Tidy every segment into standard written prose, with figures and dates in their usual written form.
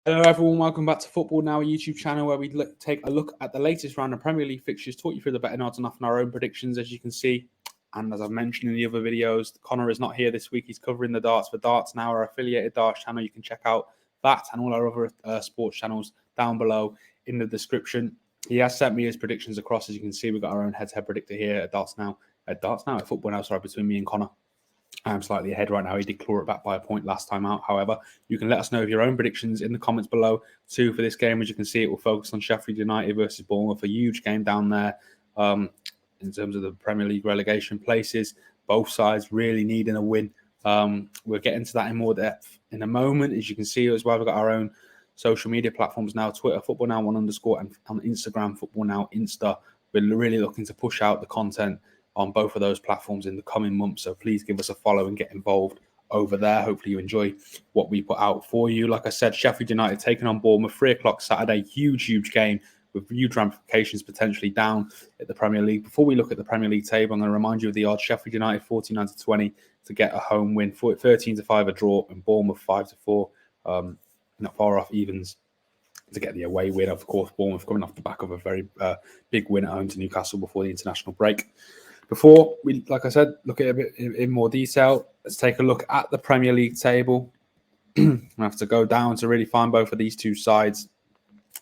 Hello everyone, welcome back to Football Now, a YouTube channel where we take a look at the latest round of Premier League fixtures, talk you through the betting odds and often our own predictions, as you can see. And as I've mentioned in the other videos, Connor is not here this week. He's covering the darts for Darts Now, our affiliated darts channel. You can check out that and all our other sports channels down below in the description. He has sent me his predictions across. As you can see, we've got our own head-to-head predictor here at Football Now, sorry, between me and Connor. I am slightly ahead right now. He did claw it back by a point last time out. However, you can let us know of your own predictions in the comments below too for this game. As you can see, it will focus on Sheffield United versus Bournemouth, a huge game down there in terms of the Premier League relegation places. Both sides really needing a win. We'll get into that in more depth in a moment. As you can see as well, we've got our own social media platforms now: Twitter, Football Now 1_, and on Instagram, Football Now Insta. We're really looking to push out the content on both of those platforms in the coming months. So please give us a follow and get involved over there. Hopefully you enjoy what we put out for you. Like I said, Sheffield United taking on Bournemouth, 3 o'clock Saturday. Huge game with huge ramifications potentially down at the Premier League. Before we look at the Premier League table, I'm going to remind you of the odds. Sheffield United 49-20 to get a home win, 13-5 a draw, and Bournemouth 5-4, not far off evens to get the away win. Of course, Bournemouth coming off the back of a very big win at home to Newcastle before the international break. Before we, like I said, look at it a bit in more detail, let's take a look at the Premier League table. I have to go down to really find both of these two sides.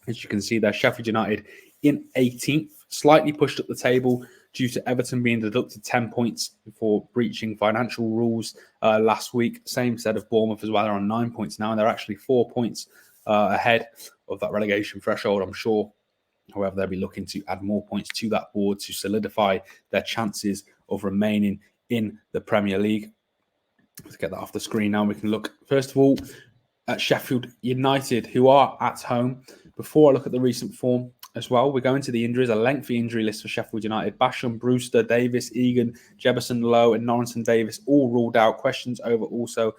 As you can see there, Sheffield United in 18th, slightly pushed up the table due to Everton being deducted 10 points for breaching financial rules last week. Same set of Bournemouth as well. They're on 9 points now, and they're actually 4 points ahead of that relegation threshold, I'm sure. However, they'll be looking to add more points to that board to solidify their chances of remaining in the Premier League. Let's get that off the screen now. We can look, first of all, at Sheffield United, who are at home. Before I look at the recent form as well, we're going to the injuries, a lengthy injury list for Sheffield United. Basham, Brewster, Davis, Egan, Jefferson, Lowe, and Norrington Davis all ruled out. Questions over also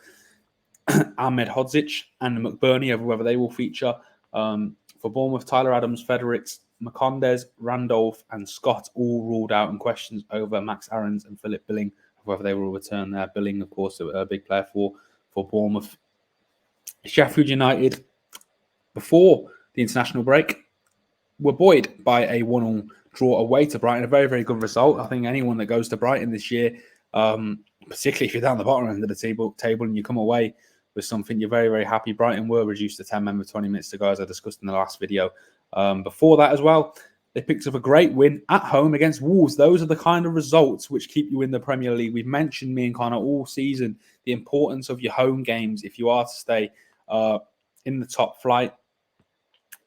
Ahmed Hodzic and McBurney over whether they will feature. For Bournemouth, Tyler Adams, Fredericks, Macondes, Randolph, and Scott all ruled out, and questions over Max Aarons and Philip Billing, whether they will return there. Billing, of course, a big player for Bournemouth. Sheffield United, before the international break, were buoyed by a 1-1 draw away to Brighton. A very, very good result. I think anyone that goes to Brighton this year, particularly if you're down the bottom end of the table and you come away with something, you're very, very happy. Brighton were reduced to 10 men with 20 minutes to go, as I discussed in the last video. Before that as well, they picked up a great win at home against Wolves. Those are the kind of results which keep you in the Premier League. We've mentioned, me and Connor, all season, the importance of your home games if you are to stay in the top flight.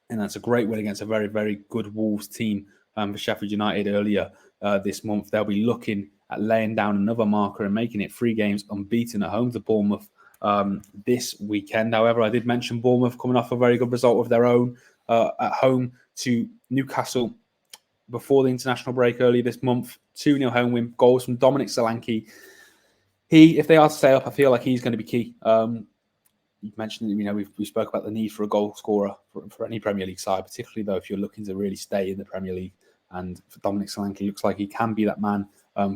And that's a great win against a very, very good Wolves team for Sheffield United earlier this month. They'll be looking at laying down another marker and making it 3 games unbeaten at home to Bournemouth this weekend. However, I did mention Bournemouth coming off a very good result of their own at home to Newcastle before the international break early this month. 2-0 home win, goals from Dominic Solanke. If they are to stay up, I feel like he's going to be key. You mentioned, we spoke about the need for a goal scorer for any Premier League side, particularly though if you're looking to really stay in the Premier League. And for Dominic Solanke, looks like he can be that man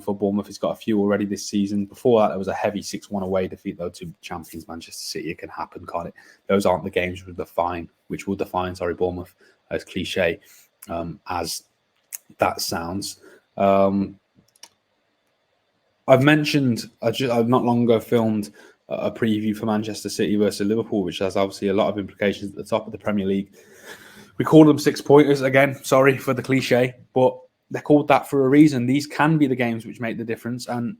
for Bournemouth. He's got a few already this season. Before that, there was a heavy 6-1 away defeat, though, to champions Manchester City. It can happen, can't it? Those aren't the games which will define Bournemouth, as cliche as that sounds. I've mentioned, I've not long ago filmed a preview for Manchester City versus Liverpool, which has obviously a lot of implications at the top of the Premier League. We call them 6-pointers. Again, sorry for the cliche, but they're called that for a reason. These can be the games which make the difference, and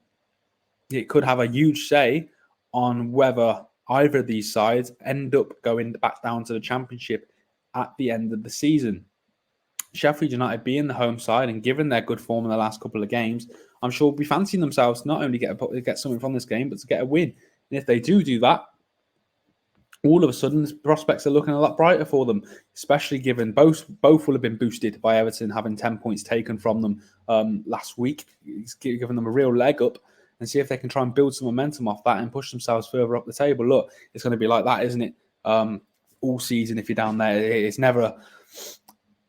it could have a huge say on whether either of these sides end up going back down to the Championship at the end of the season. Sheffield United being the home side and given their good form in the last couple of games, I'm sure will be fancying themselves to not only get something from this game, but to get a win. And if they do that, all of a sudden, the prospects are looking a lot brighter for them, especially given both will have been boosted by Everton having 10 points taken from them last week. It's given them a real leg up, and see if they can try and build some momentum off that and push themselves further up the table. Look, it's going to be like that, isn't it? All season, if you're down there, it's never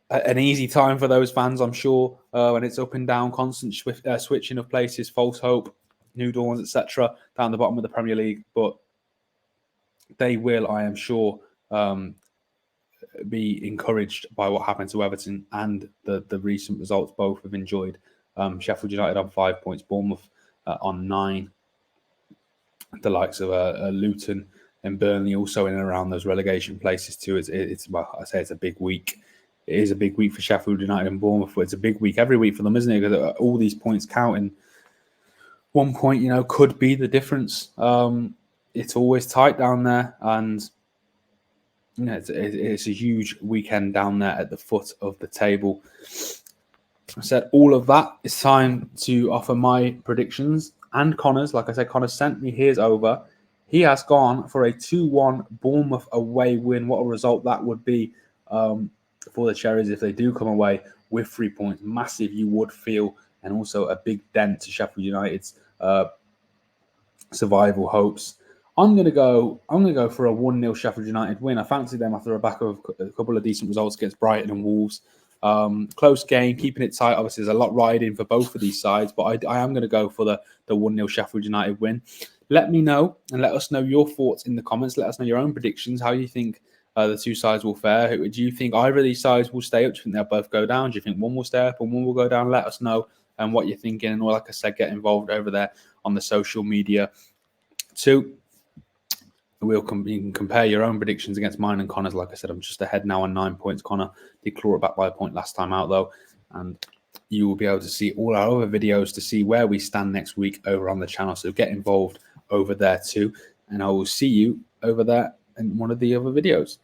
an easy time for those fans, I'm sure, when it's up and down, constant switching of places, false hope, new dawns, etc., down the bottom of the Premier League. But they will, I am sure, be encouraged by what happened to Everton and the recent results both have enjoyed. Sheffield United on 5 points, Bournemouth on 9. The likes of Luton and Burnley also in and around those relegation places too. Well, I say it's a big week. It is a big week for Sheffield United and Bournemouth, but it's a big week every week for them, isn't it? Because all these points counting. 1 point, could be the difference. It's always tight down there, and it's a huge weekend down there at the foot of the table. I said all of that. It's time to offer my predictions and Connor's. Like I said, Connor sent me his over. He has gone for a 2-1 Bournemouth away win. What a result that would be for the Cherries if they do come away with 3 points. Massive, you would feel, and also a big dent to Sheffield United's survival hopes. I'm gonna go for a 1-0 Sheffield United win. I fancy them after a back of a couple of decent results against Brighton and Wolves. Close game, keeping it tight. Obviously, there's a lot riding for both of these sides, but I am going to go for the 1-0 Sheffield United win. Let me know and let us know your thoughts in the comments. Let us know your own predictions, how you think the two sides will fare. Do you think either of these sides will stay up? Do you think they'll both go down? Do you think one will stay up and one will go down? Let us know and what you're thinking. And like I said, get involved over there on the social media too. You can compare your own predictions against mine and Connor's. Like I said, I'm just ahead now on 9 points. Connor did claw it back by a point last time out, though. And you will be able to see all our other videos to see where we stand next week over on the channel. So get involved over there too. And I will see you over there in one of the other videos.